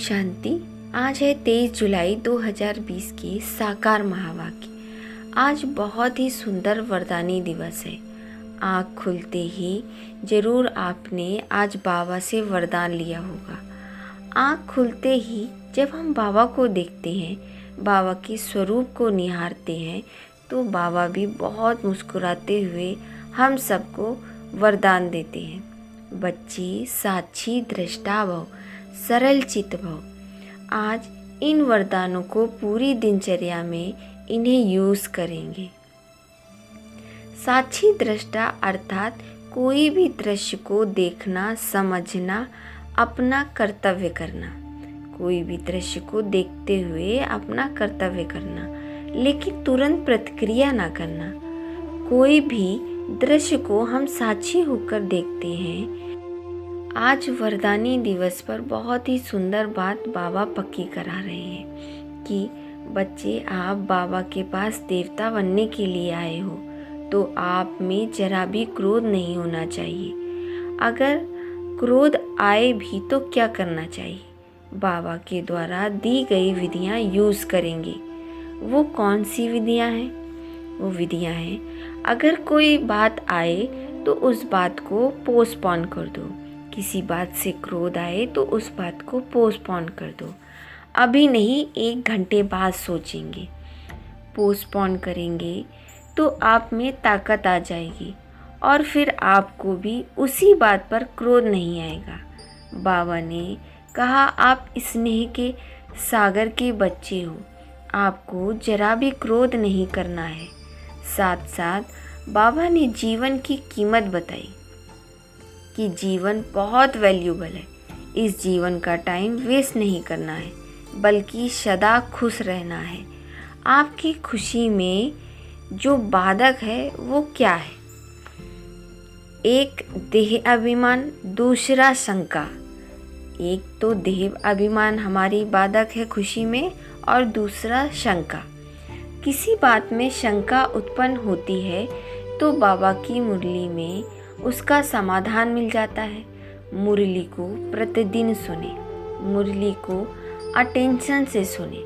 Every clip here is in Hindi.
शांति। आज है 23 जुलाई 2020 की साकार महावाक्य। आज बहुत ही सुंदर वरदानी दिवस है। आँख खुलते ही जरूर आपने आज बाबा से वरदान लिया होगा। आँख खुलते ही जब हम बाबा को देखते हैं, बाबा के स्वरूप को निहारते हैं, तो बाबा भी बहुत मुस्कुराते हुए हम सबको वरदान देते हैं। बच्चे साक्षी दृष्टा भव, सरल चित भव। आज इन वरदानों को पूरी दिनचर्या में इन्हें यूज़ करेंगे। साक्षी दृष्टा अर्थात कोई भी दृश्य को देखना, समझना, अपना कर्तव्य करना। कोई भी दृश्य को देखते हुए अपना कर्तव्य करना, लेकिन तुरंत प्रतिक्रिया ना करना। कोई भी दृश्य को हम साक्षी होकर देखते हैं। आज वरदानी दिवस पर बहुत ही सुंदर बात बाबा पक्की करा रहे हैं कि बच्चे, आप बाबा के पास देवता बनने के लिए आए हो, तो आप में जरा भी क्रोध नहीं होना चाहिए। अगर क्रोध आए भी तो क्या करना चाहिए? बाबा के द्वारा दी गई विधियां यूज़ करेंगे। वो कौन सी विधियां हैं? वो विधियां हैं, अगर कोई बात आए तो उस बात को पोस्टपोन कर दो। किसी बात से क्रोध आए तो उस बात को पोस्टपोन कर दो। अभी नहीं, 1 घंटे बाद सोचेंगे। पोस्टपोन करेंगे तो आप में ताकत आ जाएगी और फिर आपको भी उसी बात पर क्रोध नहीं आएगा। बाबा ने कहा, आप स्नेह के सागर के बच्चे हो, आपको जरा भी क्रोध नहीं करना है। साथ साथ बाबा ने जीवन की कीमत बताई कि जीवन बहुत वैल्यूबल है। इस जीवन का टाइम वेस्ट नहीं करना है, बल्कि सदा खुश रहना है। आपकी खुशी में जो बाधक है वो क्या है? एक देह अभिमान, दूसरा शंका। एक तो देह अभिमान हमारी बाधक है खुशी में, और दूसरा शंका। किसी बात में शंका उत्पन्न होती है तो बाबा की मुरली में उसका समाधान मिल जाता है। मुरली को प्रतिदिन सुने, मुरली को अटेंशन से सुने।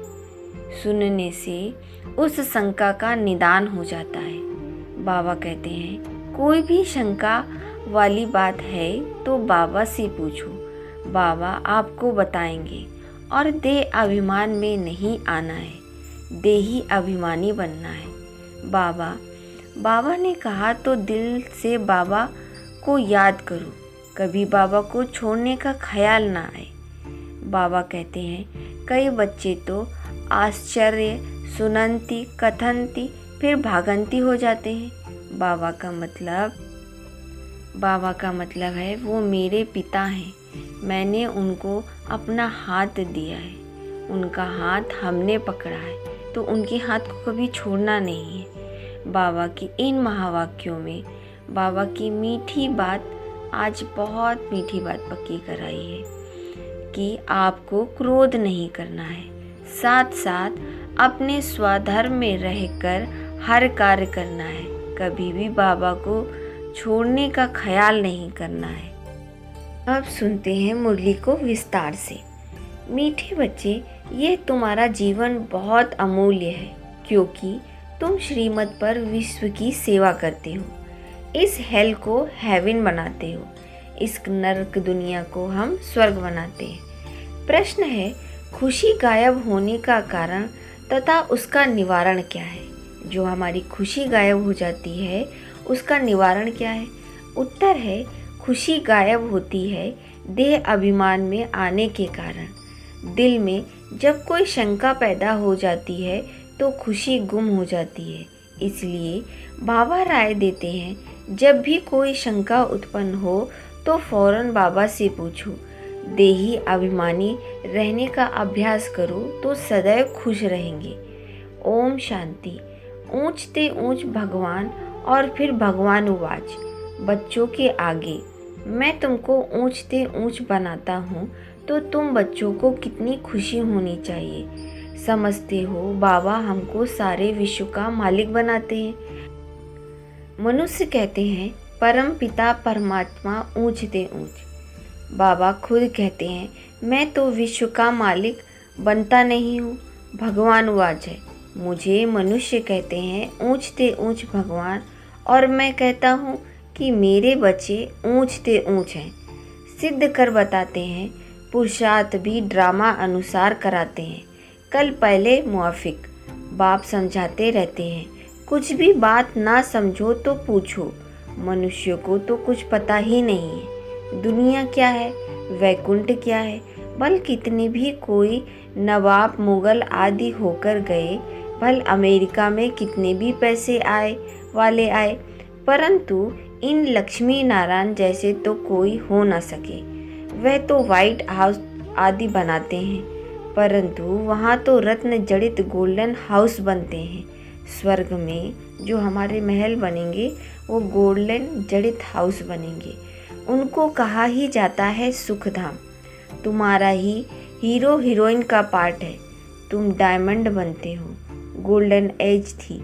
सुनने से उस शंका का निदान हो जाता है। बाबा कहते हैं, कोई भी शंका वाली बात है तो बाबा से पूछो, बाबा आपको बताएंगे। और देह अभिमान में नहीं आना है, देही अभिमानी बनना है। बाबा ने कहा तो दिल से बाबा को याद करो, कभी बाबा को छोड़ने का ख्याल ना आए। बाबा कहते हैं, कई बच्चे तो आश्चर्य सुनंती कथंती फिर भागंती हो जाते हैं। बाबा का मतलब है, वो मेरे पिता हैं, मैंने उनको अपना हाथ दिया है, उनका हाथ हमने पकड़ा है, तो उनके हाथ को कभी छोड़ना नहीं है। बाबा की इन महावाक्यों में बाबा की मीठी बात, आज बहुत मीठी बात पक्की कराई है कि आपको क्रोध नहीं करना है। साथ साथ अपने स्वधर्म में रहकर हर कार्य करना है। कभी भी बाबा को छोड़ने का ख्याल नहीं करना है। अब सुनते हैं मुरली को विस्तार से। मीठे बच्चे, ये तुम्हारा जीवन बहुत अमूल्य है, क्योंकि तुम श्रीमत पर विश्व की सेवा करते हो। इस हेल को हेवन बनाते हो, इस नरक दुनिया को हम स्वर्ग बनाते हैं। प्रश्न है, खुशी गायब होने का कारण तथा उसका निवारण क्या है? जो हमारी खुशी गायब हो जाती है, उसका निवारण क्या है? उत्तर है, खुशी गायब होती है देह अभिमान में आने के कारण। दिल में जब कोई शंका पैदा हो जाती है तो खुशी गुम हो जाती है। इसलिए बाबा राय देते हैं, जब भी कोई शंका उत्पन्न हो तो फौरन बाबा से पूछो। देही अभिमानी रहने का अभ्यास करो तो सदैव खुश रहेंगे। ओम शांति। ऊंचते ऊंच भगवान और फिर भगवान उवाच, बच्चों के आगे मैं तुमको ऊंचते ऊंच बनाता हूँ, तो तुम बच्चों को कितनी खुशी होनी चाहिए। समझते हो बाबा हमको सारे विश्व का मालिक बनाते हैं। मनुष्य कहते हैं, परम पिता परमात्मा ऊंचते ऊंच। बाबा खुद कहते हैं, मैं तो विश्व का मालिक बनता नहीं हूँ, भगवान वाज है। मुझे मनुष्य कहते हैं ऊंचते ऊंच भगवान, और मैं कहता हूँ कि मेरे बच्चे ऊंचते ऊंच हैं। सिद्ध कर बताते हैं, पुरुषार्थ भी ड्रामा अनुसार कराते हैं। कल पहले मुआफिक बाप समझाते रहते हैं, कुछ भी बात ना समझो तो पूछो। मनुष्य को तो कुछ पता ही नहीं है, दुनिया क्या है, वैकुंठ क्या है। भल कितने भी कोई नवाब मुगल आदि होकर गए, भल अमेरिका में कितने भी पैसे वाले आए, परंतु इन लक्ष्मी नारायण जैसे तो कोई हो ना सके। वह तो व्हाइट हाउस आदि बनाते हैं, परंतु वहाँ तो रत्न जड़ित गोल्डन हाउस बनते हैं। स्वर्ग में जो हमारे महल बनेंगे वो गोल्डन जड़ित हाउस बनेंगे। उनको कहा ही जाता है सुखधाम। तुम्हारा ही हीरो हीरोइन का पार्ट है, तुम डायमंड बनते हो। गोल्डन एज थी,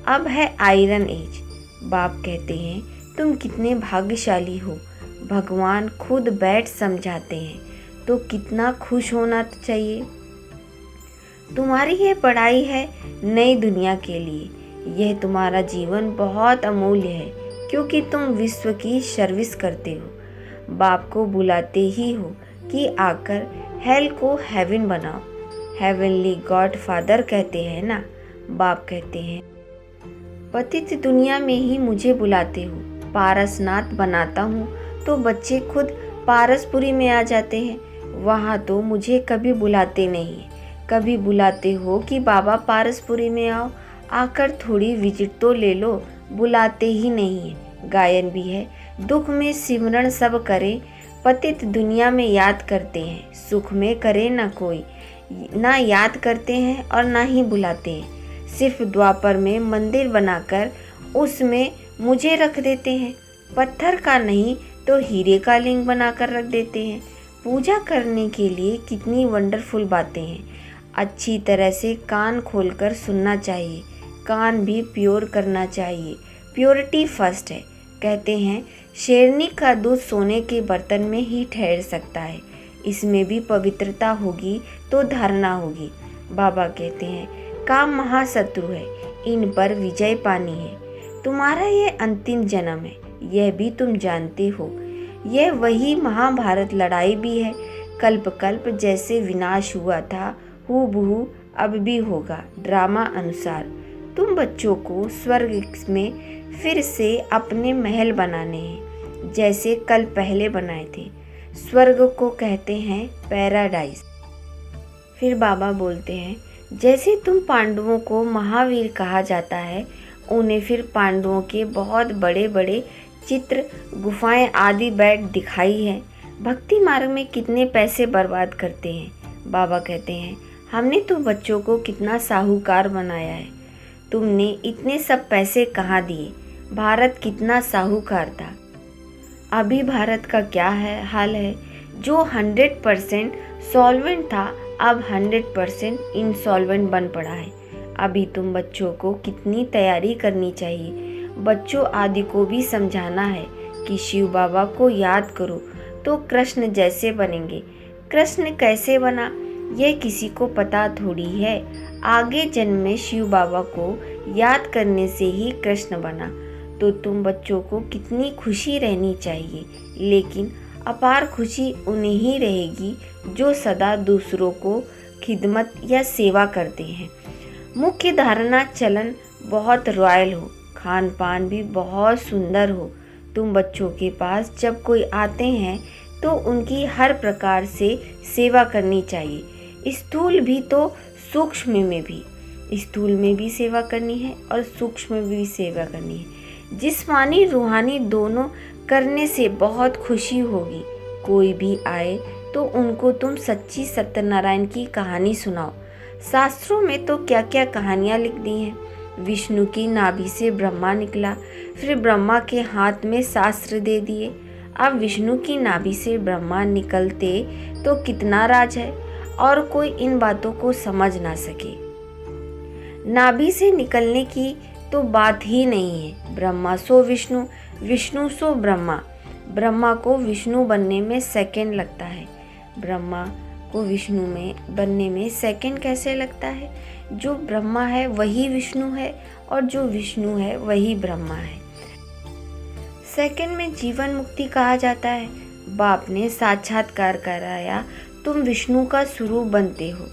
अब है आयरन एज। बाप कहते हैं तुम कितने भाग्यशाली हो, भगवान खुद बैठ समझाते हैं, तो कितना खुश होना चाहिए। तुम्हारी ये पढ़ाई है नई दुनिया के लिए। यह तुम्हारा जीवन बहुत अमूल्य है, क्योंकि तुम विश्व की सर्विस करते हो। बाप को बुलाते ही हो कि आकर हेल को हेवन बनाओ। हेवनली गॉड फादर कहते हैं ना। बाप कहते हैं पतित दुनिया में ही मुझे बुलाते हो, पारसनाथ बनाता हूँ तो बच्चे खुद पारसपुरी में आ जाते हैं। वहाँ तो मुझे कभी बुलाते नहीं है। कभी बुलाते हो कि बाबा पारसपुरी में आओ, आकर थोड़ी विजिट तो ले लो, बुलाते ही नहीं है। गायन भी है, दुख में सिमरण सब करें, पतित दुनिया में याद करते हैं। सुख में करे ना कोई, ना याद करते हैं और ना ही बुलाते हैं। सिर्फ द्वापर में मंदिर बनाकर उसमें मुझे रख देते हैं। पत्थर का नहीं तो हीरे का लिंग बनाकर रख देते हैं। पूजा करने के लिए कितनी वंडरफुल बातें हैं। अच्छी तरह से कान खोलकर सुनना चाहिए, कान भी प्योर करना चाहिए। प्योरिटी फर्स्ट है। कहते हैं शेरनी का दूध सोने के बर्तन में ही ठहर सकता है, इसमें भी पवित्रता होगी तो धारणा होगी। बाबा कहते हैं काम महाशत्रु है, इन पर विजय पानी है। तुम्हारा ये अंतिम जन्म है, यह भी तुम जानते हो। यह वही महाभारत लड़ाई भी है। कल्प कल्प जैसे विनाश हुआ था, हूबहू अब भी होगा ड्रामा अनुसार। तुम बच्चों को स्वर्ग में फिर से अपने महल बनाने हैं, जैसे कल पहले बनाए थे। स्वर्ग को कहते हैं पैराडाइज। फिर बाबा बोलते हैं जैसे तुम पांडवों को महावीर कहा जाता है, उन्हें फिर पांडवों के बहुत बड़े बड़े चित्र, गुफाएं आदि बैठ दिखाई है। भक्ति मार्ग में कितने पैसे बर्बाद करते हैं। बाबा कहते हैं हमने तो बच्चों को कितना साहूकार बनाया है, तुमने इतने सब पैसे कहाँ दिए। भारत कितना साहूकार था। अभी भारत का क्या है हाल है। जो 100% सॉल्वेंट था अब 100% इंसॉल्वेंट बन पड़ा है। अभी तुम बच्चों को कितनी तैयारी करनी चाहिए। बच्चों आदि को भी समझाना है कि शिव बाबा को याद करो तो कृष्ण जैसे बनेंगे। कृष्ण कैसे बना यह किसी को पता थोड़ी है। आगे जन्म में शिव बाबा को याद करने से ही कृष्ण बना। तो तुम बच्चों को कितनी खुशी रहनी चाहिए, लेकिन अपार खुशी उन्हें ही रहेगी जो सदा दूसरों को खिदमत या सेवा करते हैं। मुख्य धारणा चलन बहुत रॉयल हो, खान पान भी बहुत सुंदर हो। तुम बच्चों के पास जब कोई आते हैं तो उनकी हर प्रकार से सेवा करनी चाहिए। स्थूल भी तो सूक्ष्म में भी, स्थूल में भी सेवा करनी है और सूक्ष्म में भी सेवा करनी है। जिस्मानी रूहानी दोनों करने से बहुत खुशी होगी। कोई भी आए तो उनको तुम सच्ची सत्यनारायण की कहानी सुनाओ। शास्त्रों में तो क्या क्या कहानियाँ लिख दी हैं। विष्णु की नाभि से ब्रह्मा निकला, फिर ब्रह्मा के हाथ में शास्त्र दे दिए। अब विष्णु की नाभि से ब्रह्मा निकलते तो कितना राज है, और कोई इन बातों को समझ ना सके। नाभि से निकलने की तो बात ही नहीं है। ब्रह्मा सो विष्णु, विष्णु सो ब्रह्मा। ब्रह्मा को विष्णु बनने में सेकंड लगता है। ब्रह्मा को विष्णु में बनने में सेकंड कैसे लगता है? जो ब्रह्मा है वही विष्णु है और जो विष्णु है वही ब्रह्मा है। सेकंड में जीवन मुक्ति कहा जाता है। बाप ने साक्षात्कार कराया, तुम विष्णु का स्वरूप बनते हो।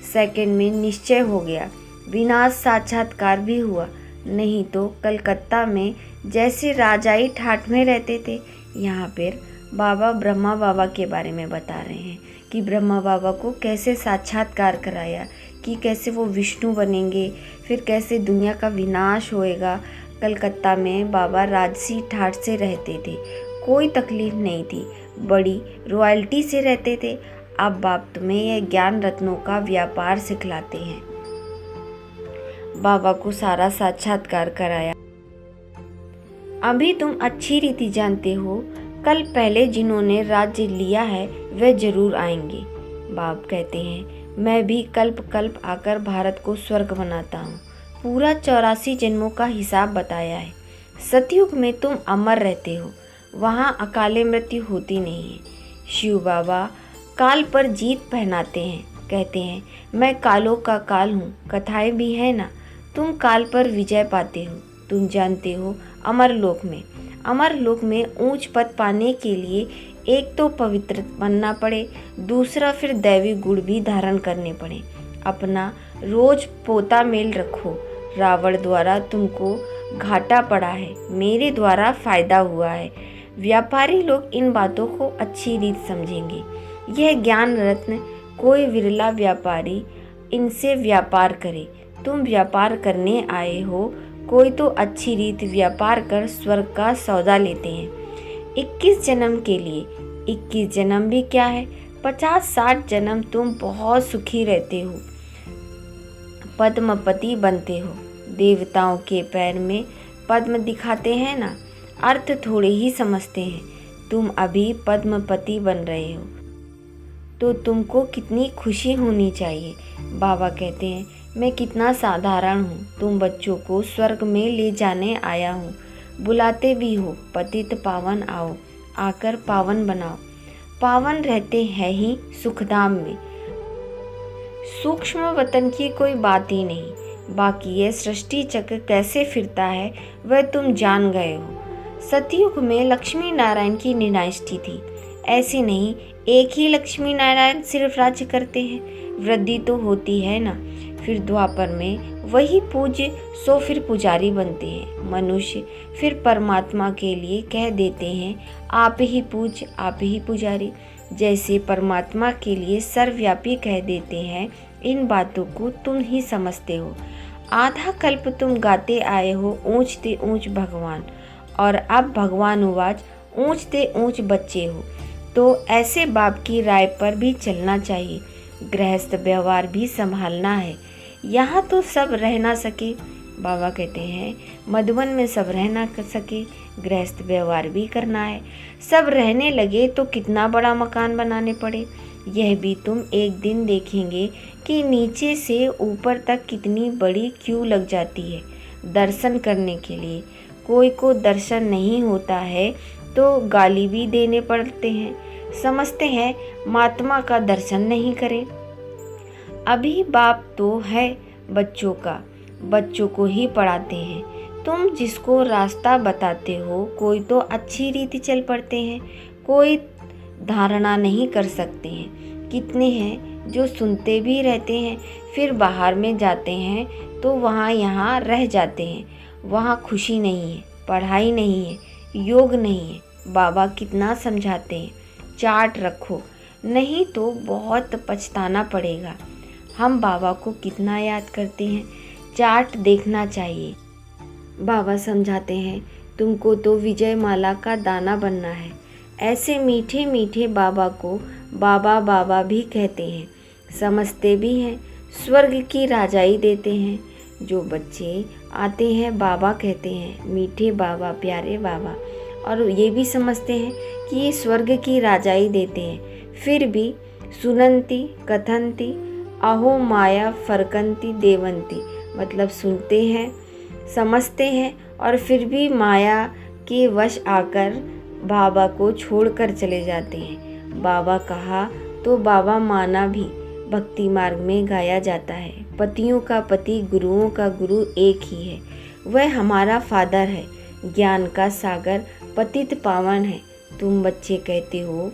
सेकंड में निश्चय हो गया, विनाश साक्षात्कार भी हुआ। नहीं तो कलकत्ता में जैसे राजाई ठाठ में रहते थे, यहाँ पर बाबा ब्रह्मा बाबा के बारे में बता रहे हैं कि ब्रह्मा बाबा को कैसे साक्षात्कार कराया, कि कैसे वो विष्णु बनेंगे, फिर कैसे दुनिया का विनाश होएगा। कलकत्ता में बाबा राजसी ठाठ से रहते थे, कोई तकलीफ नहीं थी, बड़ी रॉयल्टी से रहते थे। अब बाप तुम्हें यह ज्ञान रत्नों का व्यापार सिखलाते हैं। बाबा को सारा साक्षात्कार कराया। अभी तुम अच्छी रीति जानते हो, कल पहले जिन्होंने राज्य लिया है वे जरूर आएंगे। बाप कहते हैं, मैं भी कल्प कल्प आकर भारत को स्वर्ग बनाता हूँ। पूरा 84 जन्मों का हिसाब बताया है। सतयुग में तुम अमर रहते हो, वहाँ अकाले मृत्यु होती नहीं है। शिव बाबा काल पर जीत पहनाते हैं, कहते हैं मैं कालों का काल हूँ। कथाएं भी है ना, तुम काल पर विजय पाते हो। तुम जानते हो अमरलोक में ऊंच पद पाने के लिए एक तो पवित्र बनना पड़े, दूसरा फिर दैवी गुण भी धारण करने पड़े। अपना रोज पोता मेल रखो। रावण द्वारा तुमको घाटा पड़ा है, मेरे द्वारा फायदा हुआ है। व्यापारी लोग इन बातों को अच्छी रीत समझेंगे। यह ज्ञान रत्न कोई विरला व्यापारी इनसे व्यापार करे। तुम व्यापार करने आए हो, कोई तो अच्छी रीत व्यापार कर स्वर्ग का सौदा लेते हैं। 21 जन्म के लिए 21 जन्म भी क्या है, 50-60 जन्म तुम बहुत सुखी रहते हो, पद्मपति बनते हो। देवताओं के पैर में पद्म दिखाते हैं ना, अर्थ थोड़े ही समझते हैं। तुम अभी पद्मपति बन रहे हो तो तुमको कितनी खुशी होनी चाहिए। बाबा कहते हैं, मैं कितना साधारण हूँ, तुम बच्चों को स्वर्ग में ले जाने आया हूँ। बुलाते भी हो, पतित पावन आओ, आकर पावन बनाओ। पावन रहते हैं ही सुखधाम में। सूक्ष्म वतन की कोई बात ही नहीं। बाकी ये सृष्टि चक्र कैसे फिरता है वह तुम जान गए हो। सतयुग में लक्ष्मी नारायण की निनाष्टि थी। ऐसे नहीं एक ही लक्ष्मी नारायण सिर्फ राज्य करते हैं, वृद्धि तो होती है ना। फिर द्वापर में वही पूज्य सो फिर पुजारी बनते हैं। मनुष्य फिर परमात्मा के लिए कह देते हैं, आप ही पूज्य आप ही पुजारी। जैसे परमात्मा के लिए सर्वव्यापी कह देते हैं। इन बातों को तुम ही समझते हो। आधा कल्प तुम गाते आए हो ऊंच ते ऊंच भगवान, और अब भगवान उवाच ऊंच ते ऊंच बच्चे हो। तो ऐसे बाप की राय पर भी चलना चाहिए। गृहस्थ व्यवहार भी संभालना है। यहाँ तो सब रह ना सके। बाबा कहते हैं, मधुबन में सब रह ना सके, गृहस्थ व्यवहार भी करना है। सब रहने लगे तो कितना बड़ा मकान बनाने पड़े। यह भी तुम एक दिन देखेंगे कि नीचे से ऊपर तक कितनी बड़ी क्यू लग जाती है दर्शन करने के लिए। कोई को दर्शन नहीं होता है तो गाली भी देने पड़ते हैं। समझते हैं महात्मा का दर्शन नहीं करें। अभी बाप तो है बच्चों का, बच्चों को ही पढ़ाते हैं। तुम जिसको रास्ता बताते हो, कोई तो अच्छी रीति चल पड़ते हैं, कोई धारणा नहीं कर सकते हैं। कितने हैं जो सुनते भी रहते हैं, फिर बाहर में जाते हैं तो वहाँ यहाँ रह जाते हैं। वहाँ खुशी नहीं है, पढ़ाई नहीं है, योग नहीं है। बाबा कितना समझाते हैं, चार्ट रखो, नहीं तो बहुत पछताना पड़ेगा। हम बाबा को कितना याद करते हैं, चार्ट देखना चाहिए। बाबा समझाते हैं, तुमको तो विजय माला का दाना बनना है। ऐसे मीठे मीठे बाबा को बाबा बाबा भी कहते हैं, समझते भी हैं, स्वर्ग की राजाई देते हैं। जो बच्चे आते हैं बाबा कहते हैं, मीठे बाबा प्यारे बाबा, और ये भी समझते हैं कि ये स्वर्ग की राजाई देते हैं। फिर भी सुनंती कथंती अहो माया फरकंती देवंती, मतलब सुनते हैं समझते हैं और फिर भी माया के वश आकर बाबा को छोड़कर चले जाते हैं। बाबा कहा तो बाबा माना भी भक्ति मार्ग में गाया जाता है। पतियों का पति, गुरुओं का गुरु एक ही है। वह हमारा फादर है, ज्ञान का सागर, पतित पावन है। तुम बच्चे कहते हो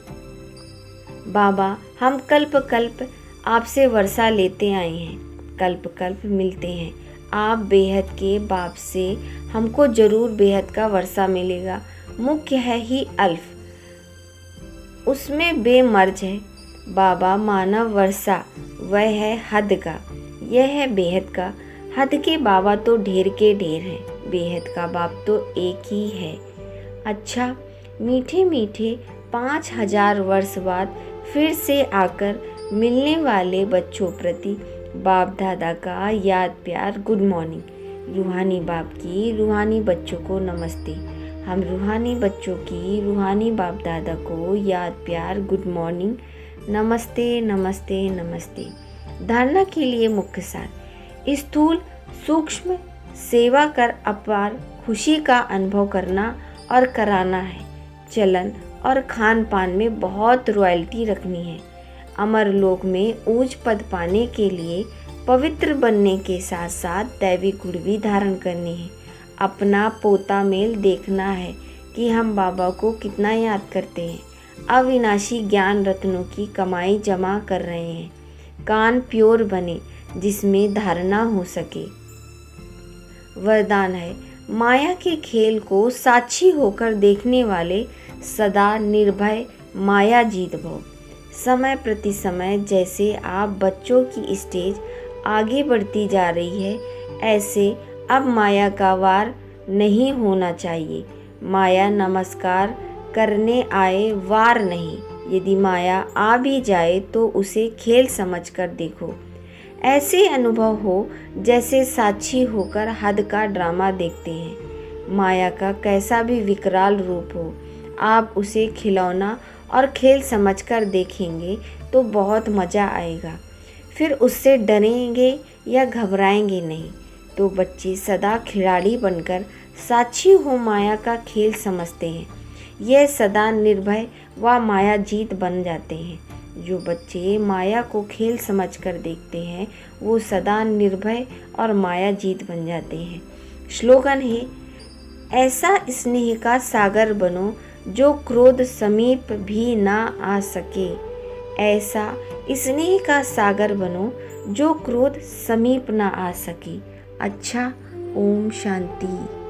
बाबा हम कल्प कल्प आपसे वर्षा लेते आए हैं, कल्प कल्प मिलते हैं। आप बेहद के बाप से हमको जरूर बेहद का वर्षा मिलेगा। मुख्य है ही अल्फ, उसमें बेमर्ज है। बाबा मानव वर्षा वह है हद का, यह है बेहद का। हद के बाबा तो ढेर के ढेर हैं, बेहद का बाप तो एक ही है। अच्छा, मीठे मीठे 5000 वर्ष बाद फिर से आकर मिलने वाले बच्चों प्रति बाप दादा का याद प्यार, गुड मॉर्निंग। रूहानी बाप की रूहानी बच्चों को नमस्ते। हम रूहानी बच्चों की रूहानी बाप दादा को याद प्यार, गुड मॉर्निंग, नमस्ते नमस्ते नमस्ते। धारणा के लिए मुख्य सार, स्थूल सूक्ष्म सेवा कर अपार खुशी का अनुभव करना और कराना है। चलन और खान पान में बहुत रॉयल्टी रखनी है। अमर लोक में ऊंच पद पाने के लिए पवित्र बनने के साथ साथ दैवी गुण भी धारण करने हैं। अपना पोता मेल देखना है कि हम बाबा को कितना याद करते हैं। अविनाशी ज्ञान रत्नों की कमाई जमा कर रहे हैं। कान प्योर बने जिसमें धारणा हो सके। वरदान है, माया के खेल को साक्षी होकर देखने वाले सदा निर्भय माया जीत भव। समय प्रति समय जैसे आप बच्चों की स्टेज आगे बढ़ती जा रही है, ऐसे अब माया का वार नहीं होना चाहिए। माया नमस्कार करने आए, वार नहीं। यदि माया आ भी जाए तो उसे खेल समझकर देखो। ऐसे अनुभव हो जैसे साक्षी होकर हद का ड्रामा देखते हैं। माया का कैसा भी विकराल रूप हो, आप उसे खिलौना और खेल समझकर देखेंगे तो बहुत मज़ा आएगा। फिर उससे डरेंगे या घबराएंगे नहीं। तो बच्चे सदा खिलाड़ी बनकर साक्षी हो माया का खेल समझते हैं। यह सदा निर्भय व माया जीत बन जाते हैं। जो बच्चे माया को खेल समझकर देखते हैं वो सदा निर्भय और माया जीत बन जाते हैं। स्लोगन है, ऐसा स्नेह का सागर बनो जो क्रोध समीप भी ना आ सके। ऐसा स्नेह का सागर बनो जो क्रोध समीप ना आ सके। अच्छा, ओम शांति।